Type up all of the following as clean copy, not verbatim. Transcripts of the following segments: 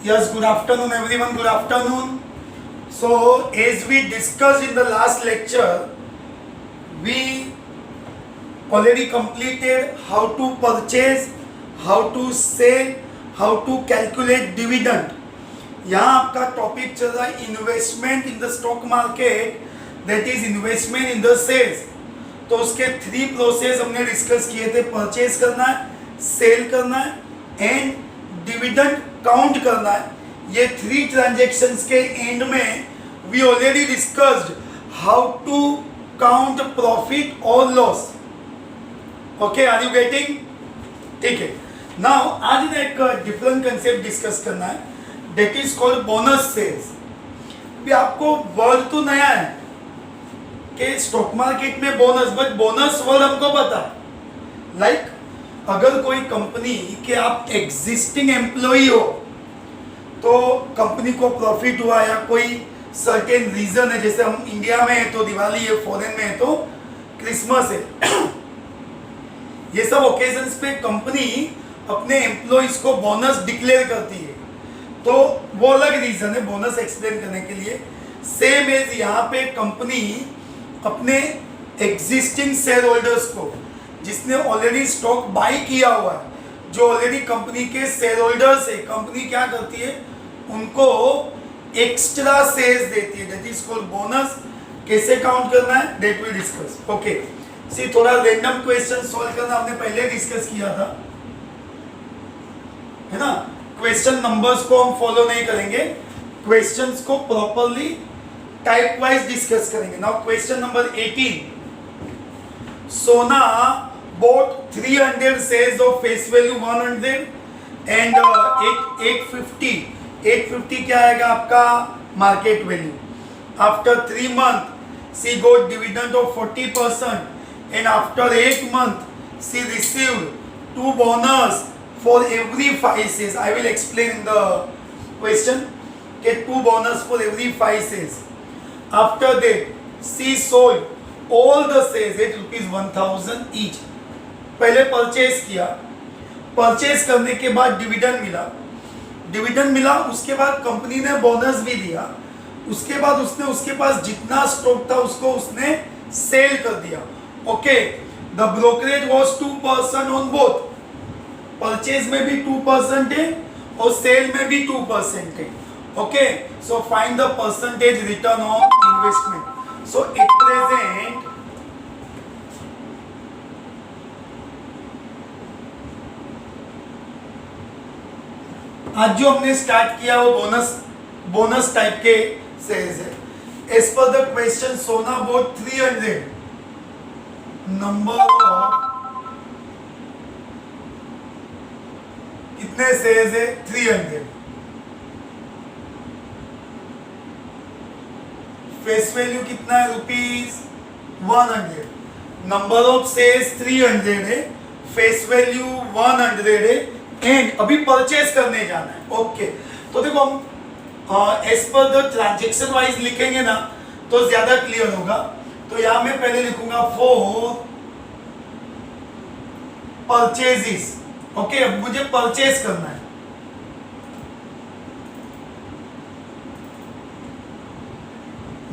Yes, good afternoon everyone, good afternoon. So as we discussed in the last lecture, we already completed how to purchase, how to sell, how to calculate dividend. यहाँ आपका topic चल रहा है investment in the stock market, that is investment in the sales. तो उसके 3 process हमने discuss किए थे. परचेज करना है, सेल करना है एंड डिविडेंड काउंट करना है. ये 3 ट्रांजैक्शंस के एंड में we already discussed how to count profit और loss. Okay, are you getting? ठीक है. नाउ आज एक डिफरेंट कंसेप्ट डिस्कस करना है, that is called bonus sales. भी आपको वर्ड तो नया है कि स्टॉक मार्केट में बोनस, बट बोनस वर्ड हमको पता है. लाइक अगर कोई कंपनी के आप एग्जिस्टिंग एम्प्लॉई हो तो कंपनी को प्रॉफिट हुआ या कोई सर्टेन रीजन है, जैसे हम इंडिया में है तो दिवाली है, फॉरेन में है तो क्रिसमस है, ये सब ओकेजन्स पे कंपनी अपने एम्प्लॉइज को बोनस डिक्लेयर करती है. तो वो अलग रीजन है बोनस एक्सप्लेन करने के लिए. सेम एज यहाँ पे कंपनी अपने एग्जिस्टिंग शेयर होल्डर्स को, जिसने ऑलरेडी स्टॉक बाई किया हुआ है, जो ऑलरेडी कंपनी के शेयर होल्डर्स है, कंपनी क्या करती है उनको एक्स्ट्रा शेयर्स देती है, दैट इज कॉल्ड बोनस. कैसे काउंट करना है दैट विल डिस्कस. ओके, सी थोड़ा रैंडम क्वेश्चन सॉल्व करना हमने पहले डिस्कस किया था, है ना. क्वेश्चन नंबर्स को हम फॉलो नहीं करेंगे, क्वेश्चंस को प्रॉपरली टाइप वाइज डिस्कस करेंगे. Now question number 18. सोना bought 300 shares of face value 100 and 850. 850 क्या आएगा आपका market value. After 3 months she got dividend of 40% and after 8 months she received 2 bonus for every 5 shares. I will explain in the question. Get 2 bonus for every 5 shares. After that she sold all the shares at ₹1000 each. पहले purchase किया, purchase करने के बाद dividend मिला, dividend मिला, उसके बाद company ने बोनस भी दिया, उसके बाद उसने उसके पास जितना स्टॉक था उसको उसने सेल कर दिया. Okay, the brokerage was 2% on both. Purchase में भी 2% है और सेल में भी 2% है. Okay, so find the percentage return on investment. So at present आज जो हमने स्टार्ट किया वो बोनस टाइप के शेयर्स है. एज पर द क्वेश्चन सोना बोट 300, नंबर ऑफ कितने शेयर्स है 300, फेस वैल्यू कितना है ₹100, नंबर ऑफ शेयर्स 300 है, फेस वैल्यू 100 है एंड अभी परचेज करने जाना है. ओके, तो देखो हम as per the transaction wise लिखेंगे ना तो ज्यादा क्लियर होगा. तो यहां मैं पहले लिखूंगा फॉर परचेजेस. ओके, अब मुझे परचेज करना है.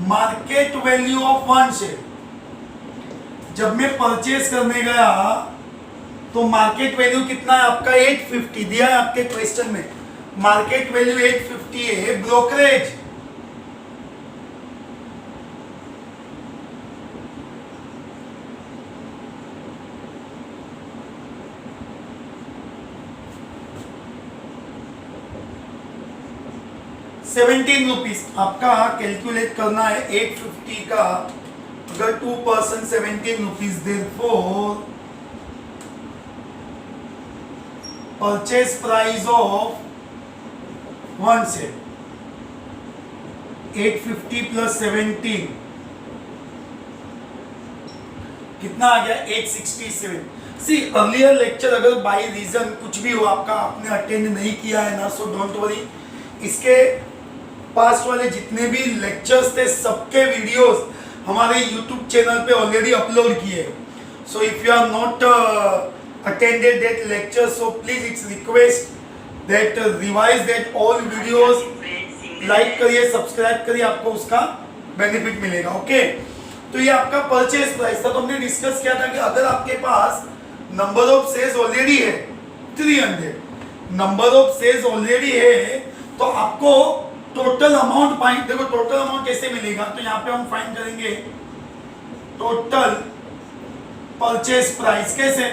Market value of 1 share. जब मैं परचेज करने गया तो मार्केट वैल्यू कितना है आपका 850 दिया है आपके क्वेश्चन में. मार्केट वैल्यू 850 है. ब्रोकरेज ₹17 आपका कैलकुलेट करना है. 850 का अगर 2% ₹17, therefore purchase price of 1 share 850 plus 17 कितना आ गया 867. सी अर्लियर लेक्चर अगर बाय रीजन कुछ भी हो आपका आपने अटेंड नहीं किया है ना, सो डोंट वरी. इसके पास्ट वाले जितने भी लेक्चर्स थे सबके वीडियोस हमारे यूट्यूब चैनल पे ऑलरेडी अपलोड किए. So if you are not attended that lecture, so please it's request that revise that all videos, like करिए, सब्सक्राइब करिए, आपको उसका बेनिफिट मिलेगा। ओके, तो ये आपका परचेज प्राइस था। तो हमने डिस्कस किया था कि अगर आपके पास नंबर ऑफ सेल्स ऑलरेडी है 300, नंबर ऑफ सेल्स ऑलरेडी है, तो आपको टोटल अमाउंट फाइंड, देखो टोटल अमाउंट कैसे मिलेगा, तो यहाँ पे हम फाइंड करेंगे टोटल परचेज प्राइस। कैसे?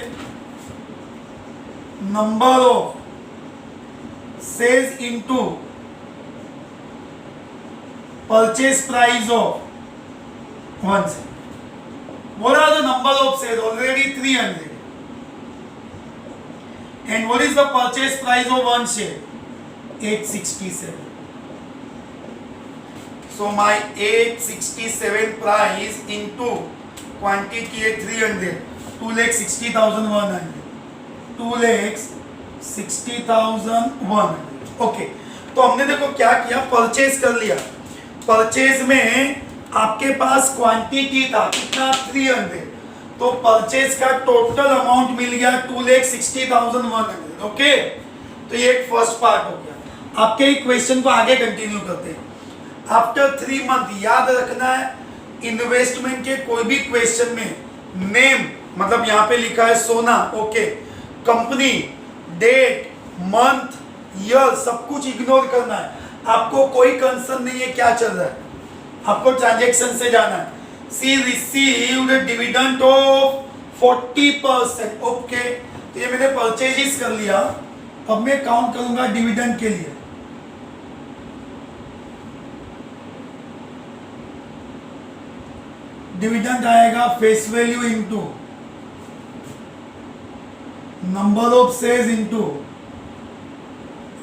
Number of sales into purchase price of one sale. What are the number of sales? Already 300. And what is the purchase price of one share? 867. So my 867 price into quantity है 300, 2,60,100. 2,60,100. Okay, तो हमने देखो क्या किया, purchase कर लिया। Purchase में आपके पास क्वांटिटी था कितना, 300, तो परचेज का टोटल अमाउंट मिल गया 2,60,100। ओके, तो ये एक फर्स्ट पार्ट हो गया। आपके क्वेश्चन को आगे कंटिन्यू करते हैं। आफ्टर 3 मंथ, याद रखना है इन्वेस्टमेंट के कोई भी क्वेश्चन में नेम, मतलब यहाँ पे लिखा है सोना, okay, company, date, month, year, सब कुछ इग्नोर करना है। आपको कोई कंसर्न नहीं है क्या चल रहा है, आपको ट्रांजैक्शन से जाना है। सी रिसीव्ड डिविडेंड ऑफ 40%। ओके, तो ये मैंने परचेजेस कर लिया। अब मैं काउंट करूंगा डिविडेंड के लिए। डिविडेंड आएगा face value into number of shares into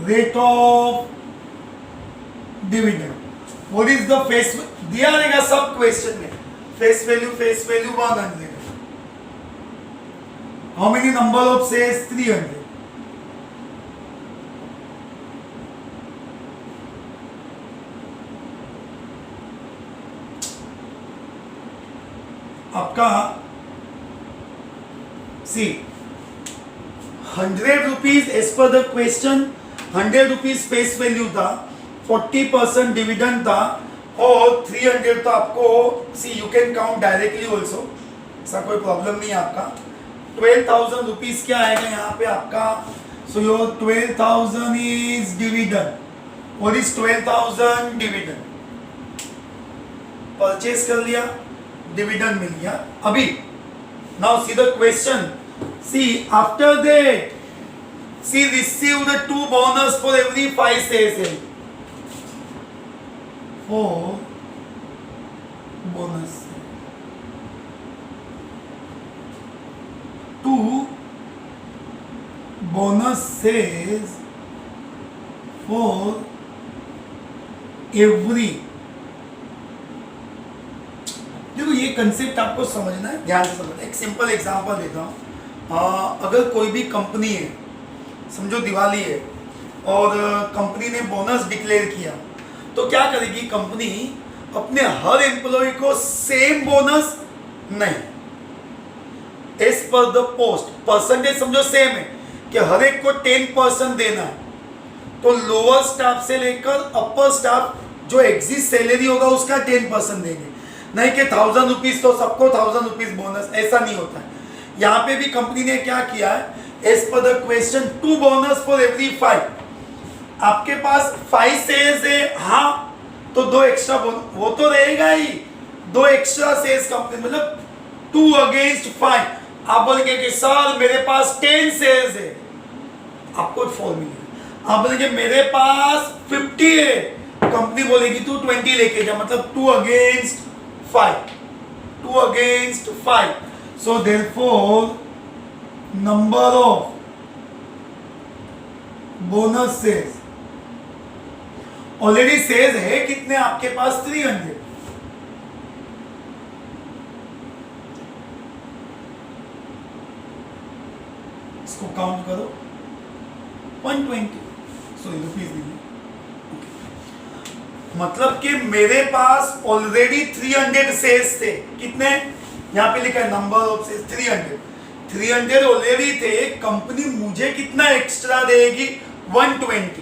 rate of dividend. What is the face, दिया रहेगा सब क्वेश्चन में, face value 100। How many number of shares? 300। आपका see 100 rupees as per the question, 100 rupees face value था, 40% dividend था, और 300 तो आपको see you can count directly also, ऐसा कोई प्रॉब्लम नहीं है आपका। 12,000 रुपीज क्या आएगा यहाँ पे आपका, so your 12,000 is dividend. What is 12,000? Dividend. Purchase कर लिया, डिविडेंड मिल गया। अभी now see the question, see after that see received 2 bonus for every 5 shares. 4 bonus, 2 bonus shares for every। देखो ये कंसेप्ट आपको समझना है, ध्यान से समझना। एक सिंपल एग्जांपल देता हूँ। अगर कोई भी कंपनी है, समझो दिवाली है, और कंपनी ने बोनस डिक्लेयर किया, तो क्या करेगी कंपनी, अपने हर एम्प्लॉय को सेम बोनस नहीं, as per the post, percentage समझो सेम है कि हर एक को 10% देना है, तो लोअर स्टाफ से लेकर अपर स्टाफ जो एग्जिस्ट सैलरी होगा उसका 10% देंगे। नहीं कि 1,000 रुपीज तो सबको 1,000 रुपीज बोनस, ऐसा नहीं होता है। यहाँ पे भी कंपनी ने क्या किया है, as per the question 2 bonus for every 5। आपके पास 5 शेयर्स है, हाँ, तो 2 एक्स्ट्रा बोनस वो तो रहेगा ही, 2 एक्स्ट्रा शेयर्स कंपनी, मतलब 2 अगेंस्ट 5। आप बोलेंगे कि सर मेरे पास 10 शेयर्स है, आपको 4 मिलेगा। आप बोलेंगे मेरे पास 50 है, कंपनी बोलेगी तू 20 लेके जा, मतलब 2 against 5, 2 against 5। So therefore number of bonus shares, already shares है कितने आपके पास, 300। इसको काउंट करो, 120, सॉरी रुपीज नहीं, मतलब कि मेरे पास ऑलरेडी 300 शेयर्स थे। कितने? यहाँ पे लिखा है नंबर ऑफ शेयर्स 300 ऑलरेडी थे। कंपनी मुझे कितना एक्स्ट्रा देगी 120,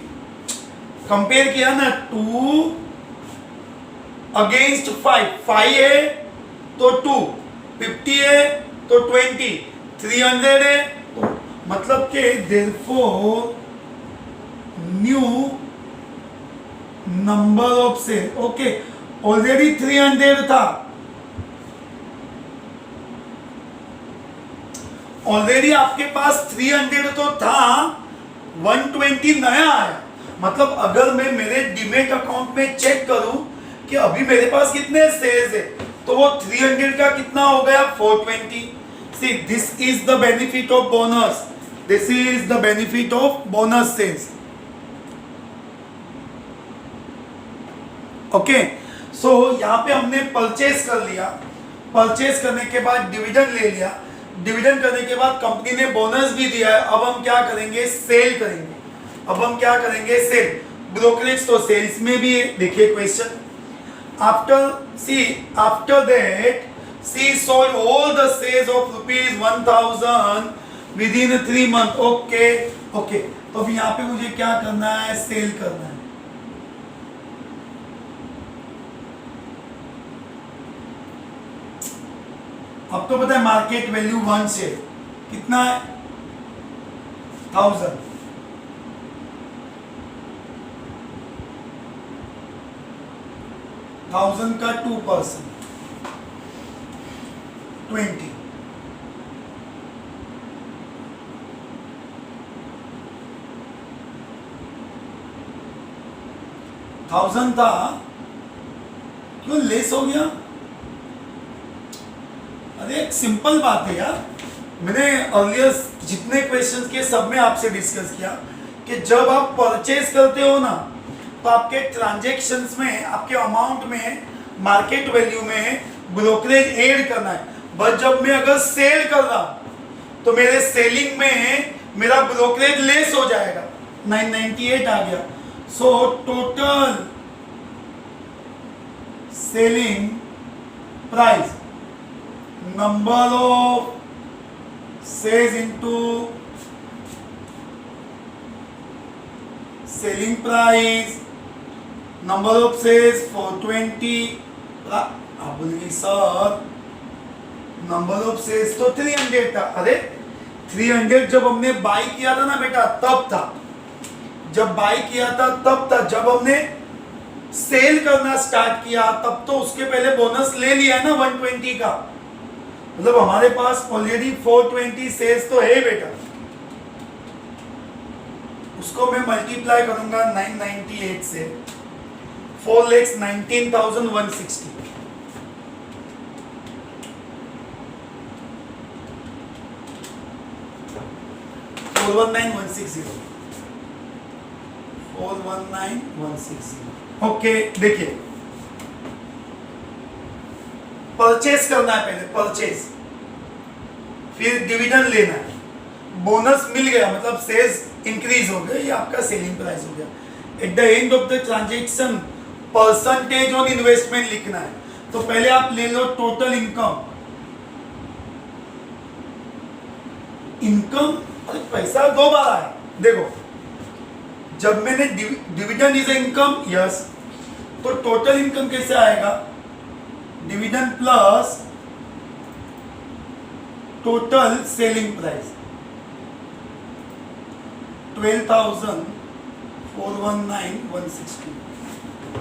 कंपेयर किया ना 2 अगेंस्ट 5, 5 है तो 2, 50 है तो 20, 300 है तो मतलब के therefore new number of sale, okay already 300 था, ऑलरेडी आपके पास 300 तो था, 120 नया आया। मतलब अगर मैं मेरे डीमेट अकाउंट में चेक करूं कि अभी मेरे पास कितने शेयर्स है तो वो 300 का कितना हो गया 420। See this is the benefit of bonus, this is the benefit of bonus shares. Okay so यहाँ पे हमने परचेज कर लिया, परचेज करने के बाद डिविडेंड ले लिया, डिविडेंड करने के बाद कंपनी ने बोनस भी दिया है। अब हम क्या करेंगे, सेल करेंगे। अब हम क्या करेंगे, सेल। ब्रोकरेज तो सेल्स में भी है, देखिए question. After that see sold all the shares of ₹1000 within 3 month. Okay okay तो अब यहाँ पे मुझे क्या करना है, सेल करना है। अब तो पता है मार्केट वैल्यू 1 से कितना है 1000, का 2% 20, थाउजेंड था, क्यों लेस हो गया? अरे एक सिंपल बात है यार, मैंने अर्लियर जितने क्वेश्चंस किए सब में आपसे डिस्कस किया कि जब आप परचेज करते हो ना तो आपके ट्रांजैक्शंस में, आपके अमाउंट में, मार्केट वैल्यू में ब्रोकरेज ऐड करना है। बट जब मैं अगर सेल कर रहा हूं तो मेरे सेलिंग में मेरा ब्रोकरेज लेस हो जाएगा, 998 आ गया। So total selling price, number of sales into selling price, number of sales 420। आप बोलेंगे सर नंबर ऑफ सेल्स तो 300 था। अरे 300 जब हमने बाई किया था ना बेटा तब था, जब बाई किया था तब था। जब हमने सेल करना स्टार्ट किया तब तो उसके पहले बोनस ले लिया है ना 120 का, मतलब हमारे पास ऑलरेडी 420 सेल्स तो है बेटा। उसको मैं मल्टीप्लाई करूंगा 998 से, 4,19,160। 419,160, 419,160। ओके देखिए परचेज करना है पहले, परचेज, फिर डिविडेंड लेना है, बोनस मिल गया मतलब सेल्स इंक्रीज हो गया, ये आपका सेलिंग प्राइस हो गया। At the end of the transaction percentage on investment लिखना है। तो पहले आप ले लो टोटल इनकम, इनकम अरे पैसा दो बार आया। देखो जब मैंने डिविडेंड इज इनकम, यस, तो टोटल इनकम कैसे आएगा, dividend plus total selling price 12,419,160।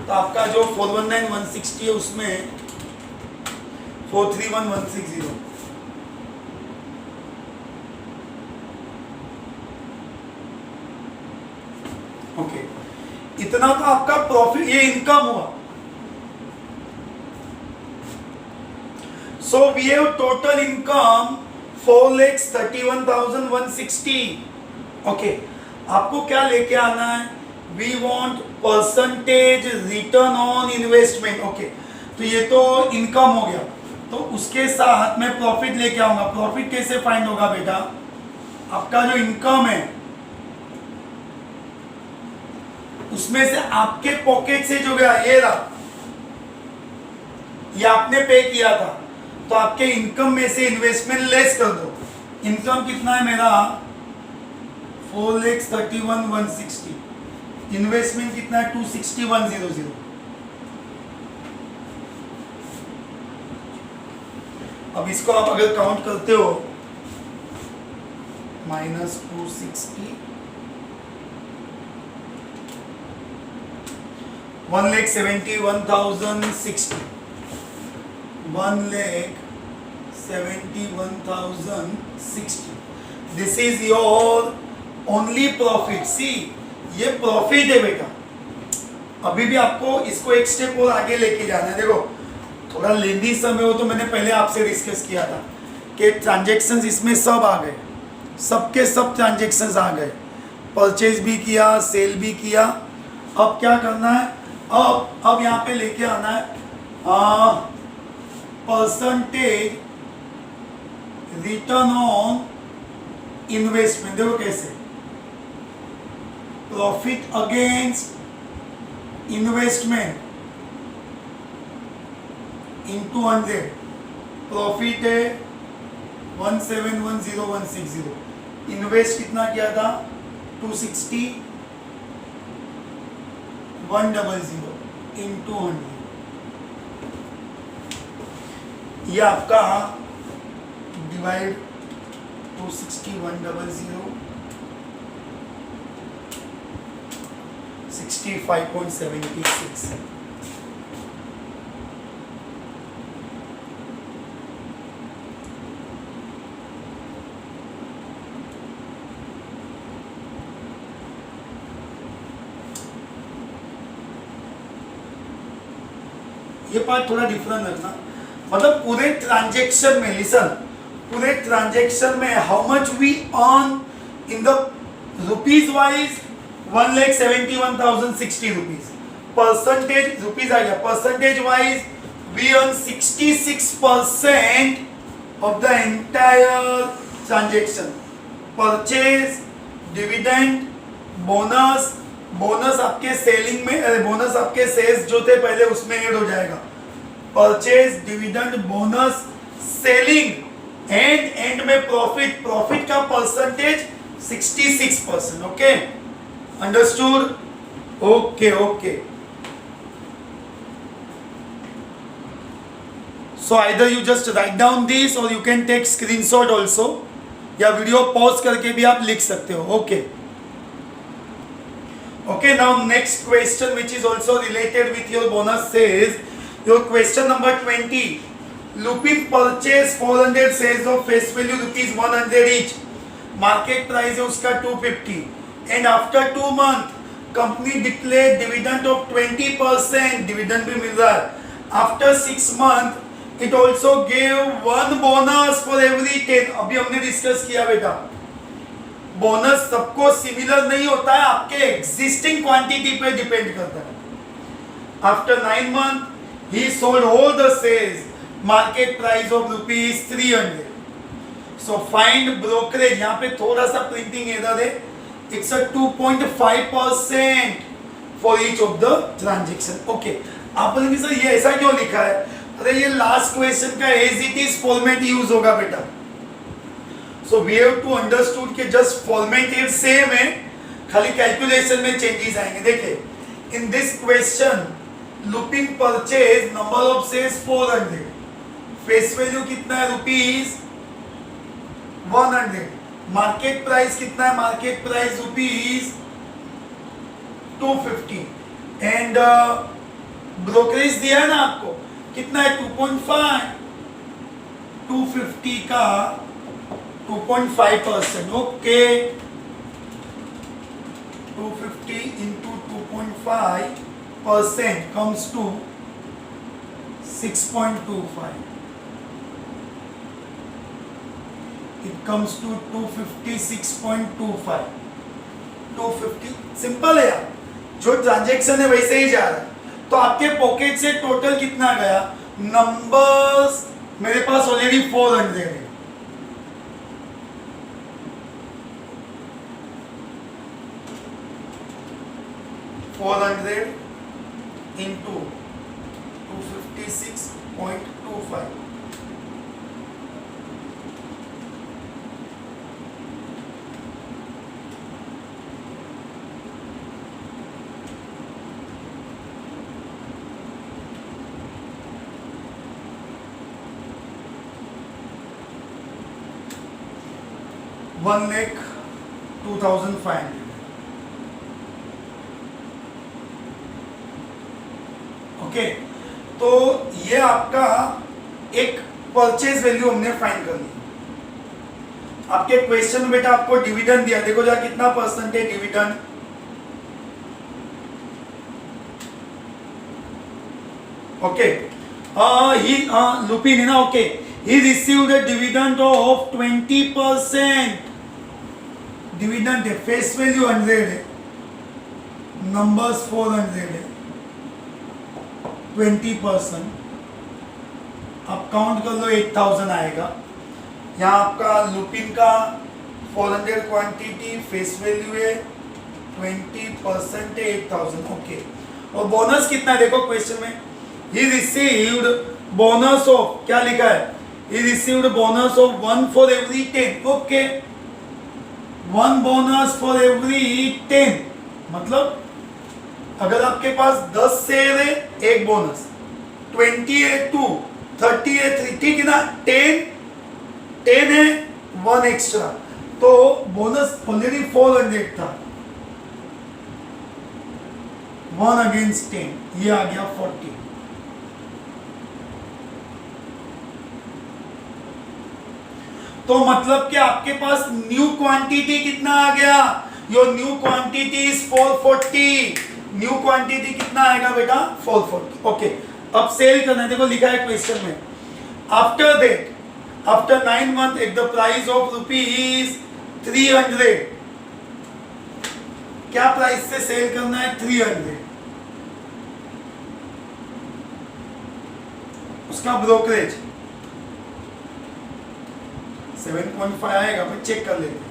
तो आपका जो 419,160 है उसमें 431,160। ओके इतना तो आपका प्रॉफिट, ये इनकम हुआ। So we have total income 4,31,160। Okay आपको क्या लेके आना है, we want percentage return on investment. Okay तो ये तो इनकम हो गया, तो उसके साथ मैं प्रॉफिट लेके आऊंगा। प्रॉफिट कैसे फाइंड होगा बेटा, आपका जो इनकम है उसमें से आपके पॉकेट से जो गया ये रहा, ये आपने पे किया था, तो आपके इनकम में से इन्वेस्टमेंट लेस कर दो। इनकम कितना है मेरा 4,31,160, इन्वेस्टमेंट कितना है 261,000। अब इसको आप अगर काउंट करते हो -260, 1,71,060, 1,71,060, this is your only profit. See, ये प्रॉफिट है बेटा। अभी भी आपको इसको एक स्टेप और आगे लेके जाना है। देखो थोड़ा लेंदी समय हो तो मैंने पहले आपसे डिस्कस किया था कि ट्रांजेक्शन्स इसमें सब आ गए, सबके सब ट्रांजेक्शन्स आ गए, परचेज भी किया, सेल भी किया। अब क्या करना है, अब यहाँ पे लेके आना है परसेंटेज रिटर्न ऑन इन्वेस्टमेंट। देखो कैसे, profit against investment into 100, profit है 171,0160, इन्वेस्ट कितना किया था 260, 100 इंटू 100, ये आपका डिवाइड 260, 100, 65.76। ये पार्ट थोड़ा डिफरेंट रखना, मतलब पूरे ट्रांजेक्शन में, लिसन, पूरे ट्रांजेक्शन में how much we earn in the rupees wise 1,71,060 rupees, percentage rupees आ गया, percentage wise we earn 66% of the entire transaction, purchase, dividend, bonus, bonus आपके सेलिंग में, बोनस आपके सेल्स जो थे पहले उसमें ऐड हो जाएगा, purchase, dividend, bonus, selling, end में प्रॉफिट, प्रॉफिट का percentage 66%। Okay, understood? Okay okay, so either you just write down this और you can take screenshot also, या वीडियो पॉज करके भी आप लिख सकते हो। Okay Okay, now next question which is also related with your bonus says, your question number 20, Lupin purchase 400 shares of face value rupees 100 each, market price है उसका 250, and after 2 months company declared dividend of 20%, dividend भी मिल रहा है, after 6 months it also gave 1 bonus for every 10। अभी हमने discuss किया बेटा, bonus सबको सिमिलर नहीं होता है, आपके एग्जिस्टिंग क्वांटिटी पे डिपेंड करता है। After 9 month he sold all the shares, market price of ₹300। So find brokerage, यहाँ पे थोड़ा सा प्रिंटिंग एरर है, it's 2.5% for each of the transaction. Okay, आपने भी सर ये ऐसा क्यों लिखा है? अरे ये लास्ट क्वेश्चन का as it is format use होगा बेटा, so we have to understood कि just formatted same है, खाली कैलकुलेशन में चेंजेस आएंगे। देखिए, in this question Lupin purchase number of shares 400, face value कितना है रुपीज 100, मार्केट प्राइस कितना है, market price rupees 250, and brokerage दिया है ना आपको, कितना है 2.5, 250 का 2.5%। Okay, 250 into 2.5% comes to 6.25, it comes to 256.25, 250, simple है यार, जो ट्रांजेक्शन है वैसे ही जा रहा है। तो आपके पॉकेट से टोटल कितना गया, नंबर्स मेरे पास ऑलरेडी 400 है, 400 into 256.25, 1,02,500। ओके, तो ये आपका एक परचेज वैल्यू हमने फाइंड कर ली। आपके क्वेश्चन में बेटा आपको डिविडेंड दिया, देखो जरा कितना परसेंट है डिविडेंड। ओके, ही लुपिन है ना। Okay, he received a dividend of 20%। Dividend है, फेस वैल्यू 100 है, नंबर्स 400 है, 20%। आप काउंट कर लो 8,000 आएगा। यहाँ आपका लुपिन का 400 क्वांटिटी, फेस वैल्यू है 20% है 8,000। ओके, और बोनस कितना है देखो क्वेश्चन में, he received bonus of, क्या लिखा है, he received bonus of 1 for every 10। Okay, 1 bonus for every 10, मतलब अगर आपके पास 10 शेयर है एक बोनस, 20 है 2, 30 है 3, ठीक है ना। 10 है 1 एक्स्ट्रा, तो बोनस ऑलरेडी 400 था, 1 अगेंस्ट 10, ये आ गया 40। तो मतलब कि आपके पास न्यू क्वांटिटी कितना आ गया, your new quantity is 440। New quantity कितना आएगा बेटा, 440। ओके, अब सेल करना है, देखो लिखा है क्वेश्चन में, after that, after 9 month at the price of rupees 300। क्या प्राइस से सेल करना है, 300। उसका ब्रोकरेज 7.5 आएगा, मैं चेक कर लेते हैं।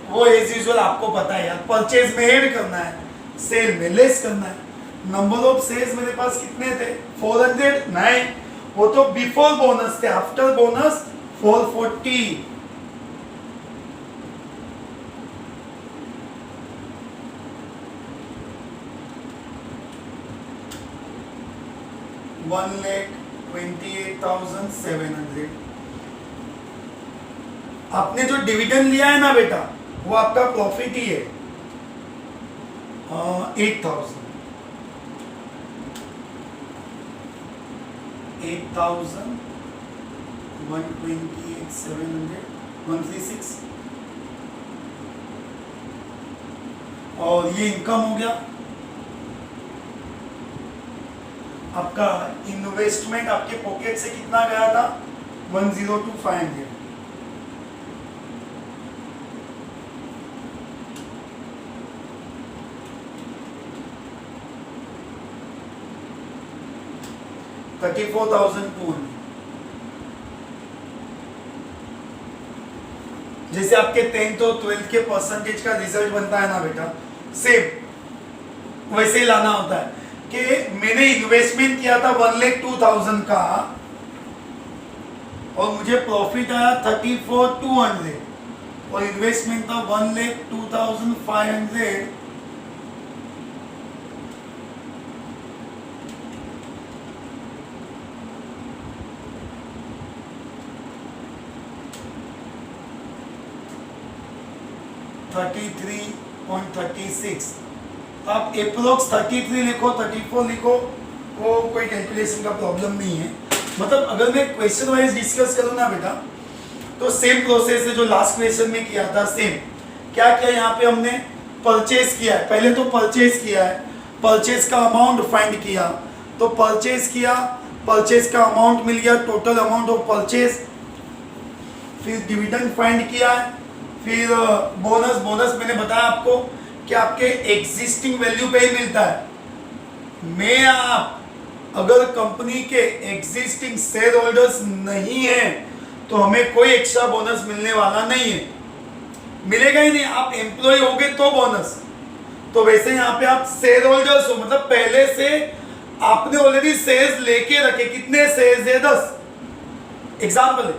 वो एज यूजुअल आपको पता है यार, परचेज में ऐड करना है, सेल में लेस करना है। नंबर ऑफ सेल्स मेरे पास कितने थे, 400 नहीं, वो तो बिफोर बोनस थे, आफ्टर बोनस 440। 1,28,700। आपने जो डिविडेंड लिया है ना बेटा, वो आपका प्रॉफिट ही है 8,000। 128,700, 136, और ये इनकम हो गया। आपका इन्वेस्टमेंट आपके पॉकेट से कितना गया था, 102,500। $34,200। जैसे आपके 10th और 12th के परसेंटेज का रिजल्ट बनता है ना बेटा, सेम वैसे ही लाना होता है कि मैंने इन्वेस्टमेंट किया था 1,02,000 का और मुझे प्रॉफिट आया 34,200, और इन्वेस्टमेंट था 1,02,500। $33.36, आप अप्रोक्स 33 लिखो, 34 लिखो, वो कोई कैलकुलेशन का प्रॉब्लम नहीं है। मतलब अगर मैं क्वेश्चन वाइज डिस्कस करूँ ना बेटा, तो सेम प्रोसेस है जो लास्ट क्वेश्चन में किया था, सेम। क्या किया यहाँ पे हमने, परचेज किया है, पहले तो परचेज किया है, परचेज का अमाउंट फाइंड किया, तो परचेज किया, परचेज का अमाउंट मिल गया, टोटल अमाउंट ऑफ परचेज, फिर डिविडेंड फाइंड किया है, फिर बोनस मैंने बताया आपको कि आपके एग्जिस्टिंग वैल्यू पे ही मिलता है। मैं आप अगर कंपनी के एग्जिस्टिंग शेयर होल्डर्स नहीं है तो हमें कोई एक्स्ट्रा बोनस मिलने वाला नहीं है, मिलेगा ही नहीं। आप एम्प्लॉय होगे तो बोनस, तो वैसे यहाँ पे आप शेयर होल्डर्स हो, मतलब पहले से आपने ऑलरेडी शेयर्स लेके रखे। कितने शेयर्स है, 10। एग्जाम्पल है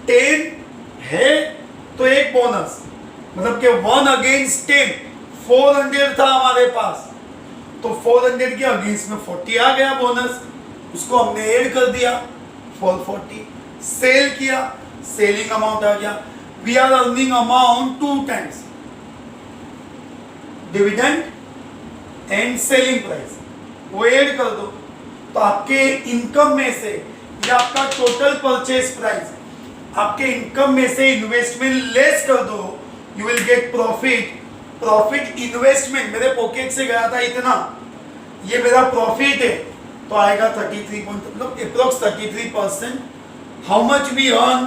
10 है तो एक बोनस, मतलब कि 1 अगेंस्ट 10, 400 था हमारे पास, तो 400 के अगेंस्ट में 40 आ गया बोनस, उसको हमने ऐड कर दिया 440। सेल किया, सेलिंग अमाउंट आ गया। We are earning amount 2 times dividend and selling price, वो ऐड कर दो तो आपके इनकम में से, ये आपका टोटल परचेज प्राइस, आपके इनकम में से इन्वेस्टमेंट लेस कर दो, you will get profit. Profit investment मेरे पॉकेट से गया था इतना, ये मेरा प्रॉफिट है, तो आएगा 33 मतलब approx 33%। How much we earn,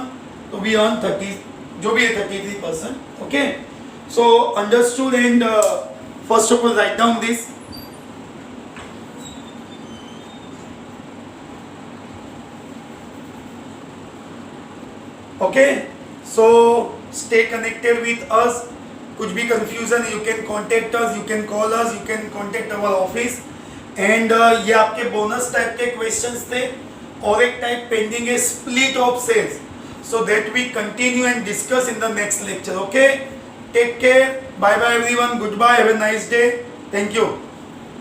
तो वी अर्न 30, जो भी है 33%। Okay, so understood and first of all write down this. Okay, so stay connected with us. कुछ भी confusion you can contact us, you can call us, you can contact our office. And ये आपके bonus type के questions थे, और एक type pending है split of sales, so that we continue and discuss in the next lecture. Okay, take care, bye bye everyone, goodbye, have a nice day, thank you.